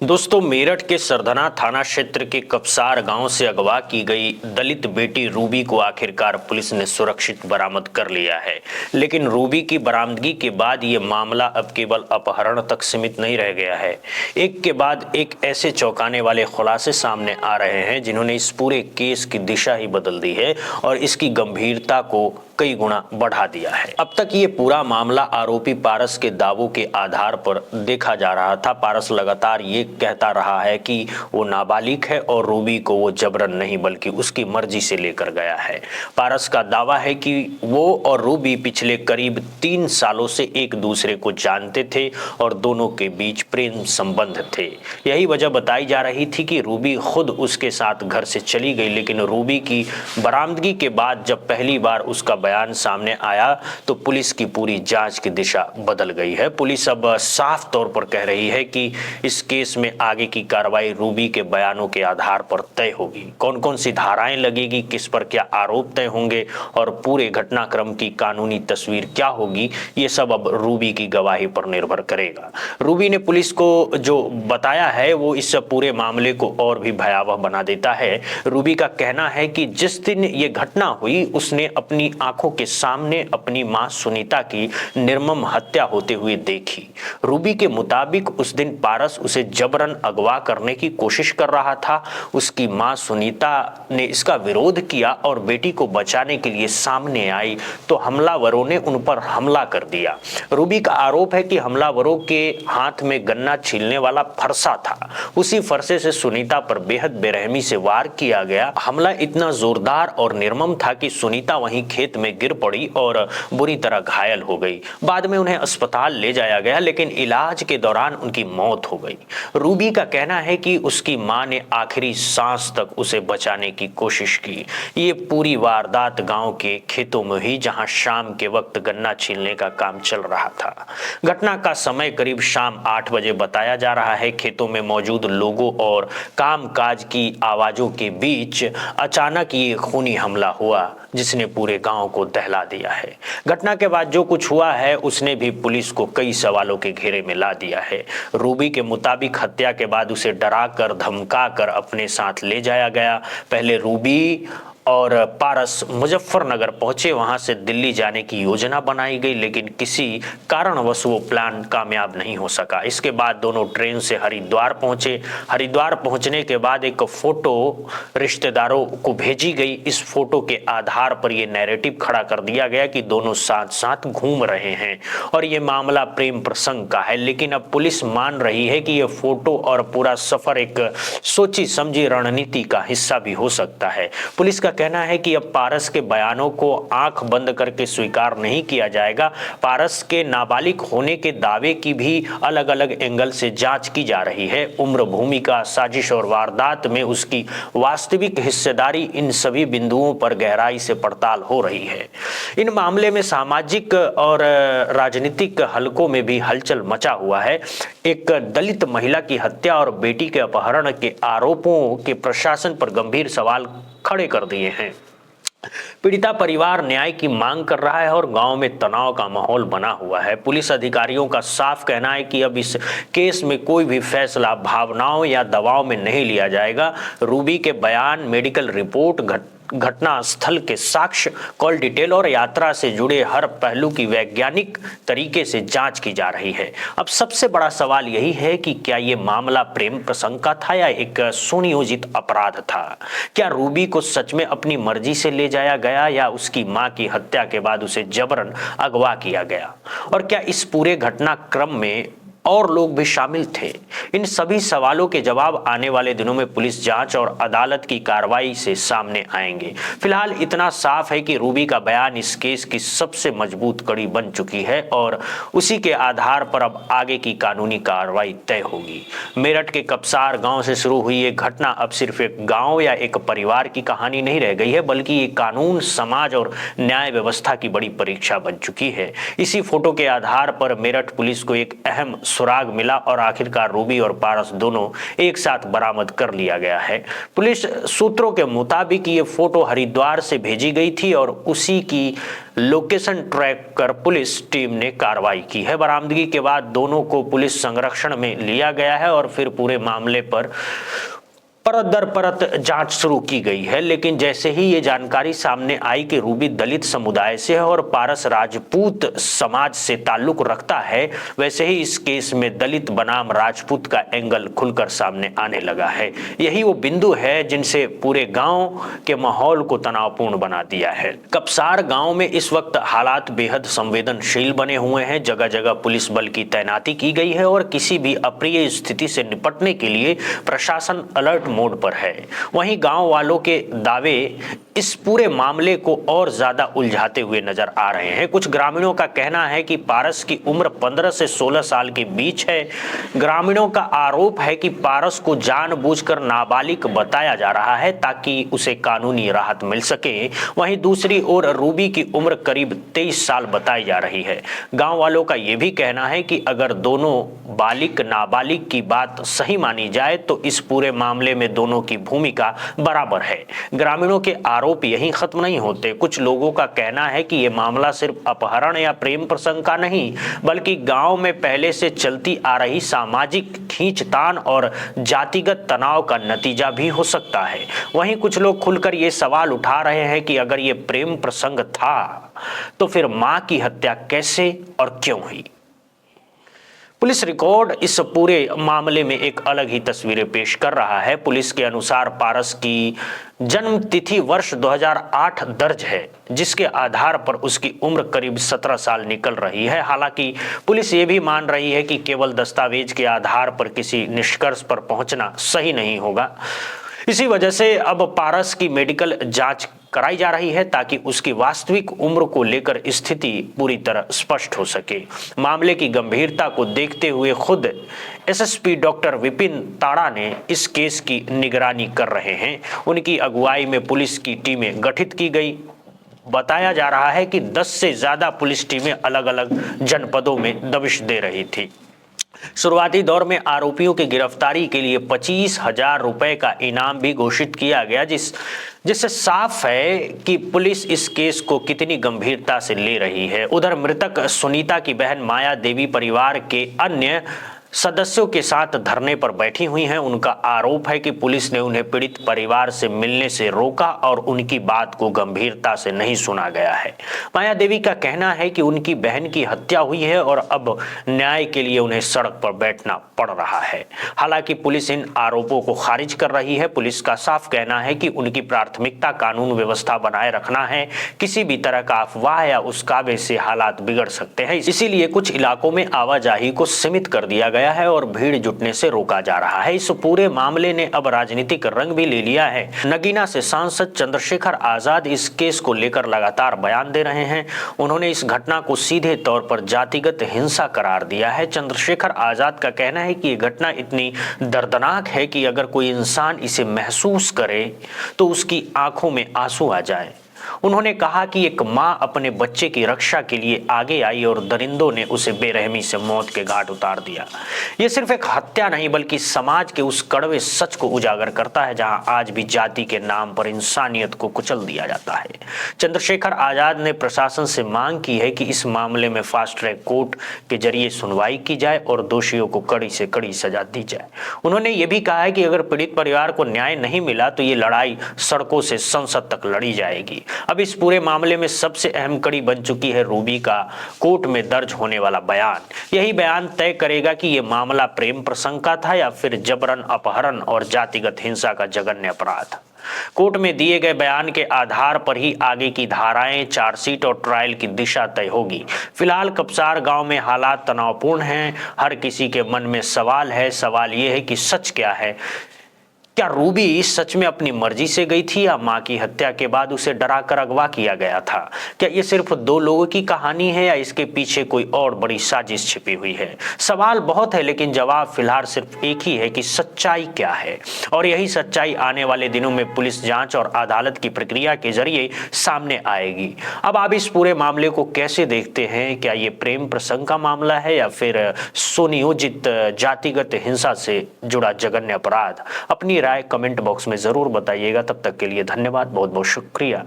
दोस्तों, मेरठ के सरधना थाना क्षेत्र के कपसार गांव से अगवा की गई दलित बेटी रूबी को आखिरकार पुलिस ने सुरक्षित बरामद कर लिया है। लेकिन रूबी की बरामदगी के बाद ये मामला अब केवल अपहरण तक सीमित नहीं रह गया है। एक के बाद एक ऐसे चौंकाने वाले खुलासे सामने आ रहे हैं जिन्होंने इस पूरे केस की दिशा ही बदल दी है और इसकी गंभीरता को कई गुना बढ़ा दिया है। अब तक ये पूरा मामला आरोपी पारस के दावों के आधार पर देखा जा रहा था। पारस लगातार ये कहता रहा है कि वो नाबालिग है और रूबी को वो जबरन नहीं बल्कि उसकी मर्जी से लेकर गया है। पारस का दावा है कि वो और रूबी पिछले करीब 3 सालों से एक दूसरे को जानते थे और दोनों के बीच प्रेम संबंध थे। यही वजह बताई जा रही थी कि रूबी खुद उसके साथ घर से चली गई। लेकिन रूबी की बरामदगी के बाद जब पहली बार उसका बयान सामने आया तो पुलिस की पूरी जांच की दिशा बदल गई है। पुलिस अब साफ तौर पर कह रही है कि इस केस में आगे की कार्रवाई रूबी के बयानों के आधार पर तय होगी। कौन कौन सी धाराएं लगेगी, किस पर क्या आरोप तय होंगे और पूरे घटनाक्रम की कानूनी तस्वीर क्या होगी, ये सब अब रूबी की गवाही पर निर्भर करेगा। रूबी ने पुलिस को जो बताया है वो इस पूरे मामले को और भी भयावह बना देता है। रूबी का कहना है कि जिस दिन ये घटना हुई उसने अपनी आंखों के सामने अपनी मां सुनीता की निर्मम हत्या होते हुए देखी। रूबी के मुताबिक उस दिन पारस उसे जबरन अगवा करने की कोशिश कर रहा था। उसकी मां सुनीता ने इसका विरोध किया और बेटी को बचाने के लिए सामने आई तो हमलावरों ने उन पर हमला कर दिया। रूबी का आरोप है कि हमलावरों के हाथ में गन्ना छीलने वाला फरसा था। उसी फरसे से सुनीता पर बेहद बेरहमी से वार किया गया। हमला इतना जोरदार और निर्मम था कि सुनीता वहीं खेत में गिर पड़ी और बुरी तरह घायल हो गई। बाद में उन्हें अस्पताल ले जाया गया लेकिन इलाज के दौरान उनकी मौत हो गई। रूबी का कहना है कि उसकी मां ने आखिरी सांस तक उसे बचाने की कोशिश की। ये पूरी वारदात गांव के खेतों में हुई जहां शाम के वक्त गन्ना छीलने का काम चल रहा था। घटना का समय करीब शाम 8 बजे बताया जा रहा है। खेतों में मौजूद लोगों और कामकाज की आवाजों के बीच अचानक ये खूनी हमला हुआ जिसने पूरे गांव को दहला दिया है। घटना के बाद जो कुछ हुआ है उसने भी पुलिस को कई सवालों के घेरे में ला दिया है। रूबी के मुताबिक हत्या के बाद उसे डराकर धमकाकर अपने साथ ले जाया गया। पहले रूबी और पारस मुजफ्फरनगर पहुंचे, वहां से दिल्ली जाने की योजना बनाई गई लेकिन किसी कारणवश वो प्लान कामयाब नहीं हो सका। इसके बाद दोनों ट्रेन से हरिद्वार पहुंचे। हरिद्वार पहुंचने के बाद एक फोटो रिश्तेदारों को भेजी गई। इस फोटो के आधार पर ये नैरेटिव खड़ा कर दिया गया कि दोनों साथ साथ घूम रहे हैं और ये मामला प्रेम प्रसंग का है। लेकिन अब पुलिस मान रही है कि ये फोटो और पूरा सफर एक सोची समझी रणनीति का हिस्सा भी हो सकता है। पुलिस का कहना है कि अब पारस के बयानों को आंख बंद करके स्वीकार नहीं किया जाएगा। पारस के नाबालिग होने के दावे की भी अलग अलग एंगल से जांच की जा रही है। उम्र, भूमिका, साजिश और वारदात में उसकी वास्तविक हिस्सेदारी, इन सभी बिंदुओं पर गहराई से पड़ताल हो रही है। इन मामले में सामाजिक और राजनीतिक हलकों में भी हलचल मचा हुआ है। एक दलित महिला की हत्या और बेटी के अपहरण के आरोपों के प्रशासन पर गंभीर सवाल खड़े कर दिए हैं। पीड़िता परिवार न्याय की मांग कर रहा है और गांव में तनाव का माहौल बना हुआ है। पुलिस अधिकारियों का साफ कहना है कि अब इस केस में कोई भी फैसला भावनाओं या दबाव में नहीं लिया जाएगा। रूबी के बयान, मेडिकल रिपोर्ट, घटना स्थल के साक्ष्य, कॉल डिटेल और यात्रा से जुड़े हर पहलू की वैज्ञानिक तरीके से जांच की जा रही है। अब सबसे बड़ा सवाल यही है कि क्या ये मामला प्रेम प्रसंग का था या एक सुनियोजित अपराध था? क्या रूबी को सच में अपनी मर्जी से ले जाया गया या उसकी मां की हत्या के बाद उसे जबरन अगवा किया गया? और क्या इस पूरे घटनाक्रम में और लोग भी शामिल थे? इन सभी सवालों के जवाब आने वाले दिनों में पुलिस जांच और अदालत की कार्रवाई से सामने आएंगे। फिलहाल इतना साफ है कि रूबी का बयान इस केस की सबसे मजबूत कड़ी बन चुकी है और उसी के आधार पर अब आगे की कानूनी कार्रवाई तय होगी। मेरठ के कपसार गांव से शुरू हुई ये घटना अब सिर्फ एक गांव या एक परिवार की कहानी नहीं रह गई है बल्कि ये कानून, समाज और न्याय व्यवस्था की बड़ी परीक्षा बन चुकी है। इसी फोटो के आधार पर मेरठ पुलिस को एक अहम सुराग मिला और आखिरकार रूबी और पारस दोनों एक साथ बरामद कर लिया गया है। पुलिस सूत्रों के मुताबिक ये फोटो हरिद्वार से भेजी गई थी और उसी की लोकेशन ट्रैक कर पुलिस टीम ने कार्रवाई की है। बरामदगी के बाद दोनों को पुलिस संरक्षण में लिया गया है और फिर पूरे मामले पर परत दर परत जांच शुरू की गई है। लेकिन जैसे ही ये जानकारी सामने आई कि रूबी दलित समुदाय से है और पारस राजपूत समाज से ताल्लुक रखता है, वैसे ही इस केस में दलित बनाम राजपूत का एंगल खुलकर सामने आने लगा है। यही वो बिंदु है जिनसे पूरे गांव के माहौल को तनावपूर्ण बना दिया है। कपसार गांव में इस वक्त हालात बेहद संवेदनशील बने हुए हैं। जगह जगह पुलिस बल की तैनाती की गई है और किसी भी अप्रिय स्थिति से निपटने के लिए प्रशासन अलर्ट मोड पर है। वहीं गांव वालों के दावे इस पूरे मामले को और ज्यादा उलझाते हुए नजर आ रहे हैं। कुछ ग्रामीणों का कहना है कि पारस की उम्र 15 से 16 साल के बीच है। ग्रामीणों का आरोप है कि पारस को जानबूझकर नाबालिग बताया जा रहा है ताकि उसे कानूनी राहत मिल सके। वहीं दूसरी ओर रूबी की उम्र करीब 23 साल बताई जा रही है। गांव वालों का यह भी कहना है कि अगर दोनों बालिग नाबालिग की बात सही मानी जाए तो इस पूरे मामले में दोनों की भूमिका बराबर है। ग्रामीणों के आरोप यहीं खत्म नहीं होते। कुछ लोगों का कहना है कि यह मामला सिर्फ अपहरण या प्रेम प्रसंग का नहीं, बल्कि गांव में पहले से चलती आ रही सामाजिक खींचतान और जातिगत तनाव का नतीजा भी हो सकता है। वहीं कुछ लोग खुलकर ये सवाल उठा रहे हैं कि अगर ये प्रेम प्रसंग था तो फिर मां की हत्या कैसे और क्यों हुई। पुलिस रिकॉर्ड इस पूरे मामले में एक अलग ही तस्वीरें पेश कर रहा है। पुलिस के अनुसार पारस की जन्म तिथि वर्ष 2008 दर्ज है, जिसके आधार पर उसकी उम्र करीब 17 साल निकल रही है। हालांकि पुलिस ये भी मान रही है कि केवल दस्तावेज के आधार पर किसी निष्कर्ष पर पहुंचना सही नहीं होगा। इसी वजह से अब पारस की मेडिकल जांच कराई जा रही है ताकि उसकी वास्तविक उम्र को लेकर स्थिति पूरी तरह स्पष्ट हो सके। मामले की गंभीरता को देखते हुए खुद एसएसपी डॉक्टर विपिन ताड़ा ने इस केस की निगरानी कर रहे हैं। उनकी अगुवाई में पुलिस की टीमें गठित की गई। बताया जा रहा है कि 10 से ज्यादा पुलिस टीमें अलग अलग जनपदों में दबिश दे रही थी। शुरुआती दौर में आरोपियों की गिरफ्तारी के लिए 25,000 रुपए का इनाम भी घोषित किया गया, जिससे साफ है कि पुलिस इस केस को कितनी गंभीरता से ले रही है। उधर मृतक सुनीता की बहन माया देवी परिवार के अन्य सदस्यों के साथ धरने पर बैठी हुई हैं। उनका आरोप है कि पुलिस ने उन्हें पीड़ित परिवार से मिलने से रोका और उनकी बात को गंभीरता से नहीं सुना गया है। माया देवी का कहना है कि उनकी बहन की हत्या हुई है और अब न्याय के लिए उन्हें सड़क पर बैठना पड़ रहा है। हालांकि पुलिस इन आरोपों को खारिज कर रही है। पुलिस का साफ कहना है कि उनकी प्राथमिकता कानून व्यवस्था बनाए रखना है। किसी भी तरह का अफवाह या उस्कावे से हालात बिगड़ सकते हैं, इसीलिए कुछ इलाकों में आवाजाही को सीमित कर दिया गया है और भीड़ जुटने से रोका जा रहा है। इस पूरे मामले ने अब राजनीतिक रंग भी ले लिया है। नगीना से सांसद चंद्रशेखर आजाद इस केस को लेकर लगातार बयान दे रहे हैं। उन्होंने इस घटना को सीधे तौर पर जातिगत हिंसा करार दिया है। चंद्रशेखर आजाद का कहना है कि ये घटना इतनी दर्दनाक है कि अगर कोई इंसान इसे महसूस करे तो उसकी आंखों में आंसू आ जाए। उन्होंने कहा कि एक मां अपने बच्चे की रक्षा के लिए आगे आई और दरिंदों ने उसे बेरहमी से मौत के घाट उतार दिया। यह सिर्फ एक हत्या नहीं बल्कि समाज के उस कड़वे सच को उजागर करता है जहां आज भी जाति के नाम पर इंसानियत को कुचल दिया जाता है। चंद्रशेखर आजाद ने प्रशासन से मांग की है कि इस मामले में फास्ट ट्रैक कोर्ट के जरिए सुनवाई की जाए और दोषियों को कड़ी से कड़ी सजा दी जाए। उन्होंने ये भी कहा है कि अगर पीड़ित परिवार को न्याय नहीं मिला तो ये लड़ाई सड़कों से संसद तक लड़ी जाएगी। अब इस पूरे मामले में सबसे अहम कड़ी बन चुकी है रूबी का कोर्ट में दर्ज होने वाला बयान। यही बयान तय करेगा कि यह मामला प्रेम प्रसंग का था या फिर जबरन अपहरण और जातिगत हिंसा का जघन्य अपराध। कोर्ट में दिए गए बयान के आधार पर ही आगे की धाराएं, चार्जशीट और ट्रायल की दिशा तय होगी। फिलहाल कपसार गांव में हालात तनावपूर्ण हैं। हर किसी के मन में सवाल है। सवाल यह है कि सच क्या है। क्या रूबी सच में अपनी मर्जी से गई थी या मां की हत्या के बाद उसे डराकर अगवा किया गया था? क्या ये सिर्फ दो लोगों की कहानी है या इसके पीछे कोई और बड़ी साजिश छिपी हुई है? सवाल बहुत है, लेकिन जवाब फिलहाल सिर्फ एक ही है कि सच्चाई क्या है। और यही सच्चाई आने वाले दिनों में पुलिस जांच और अदालत की प्रक्रिया के जरिए सामने आएगी। अब आप इस पूरे मामले को कैसे देखते हैं? क्या ये प्रेम प्रसंग का मामला है या फिर सुनियोजित जातिगत हिंसा से जुड़ा जघन्य अपराध? अपनी राय कमेंट बॉक्स में जरूर बताइएगा। तब तक के लिए धन्यवाद, बहुत बहुत शुक्रिया।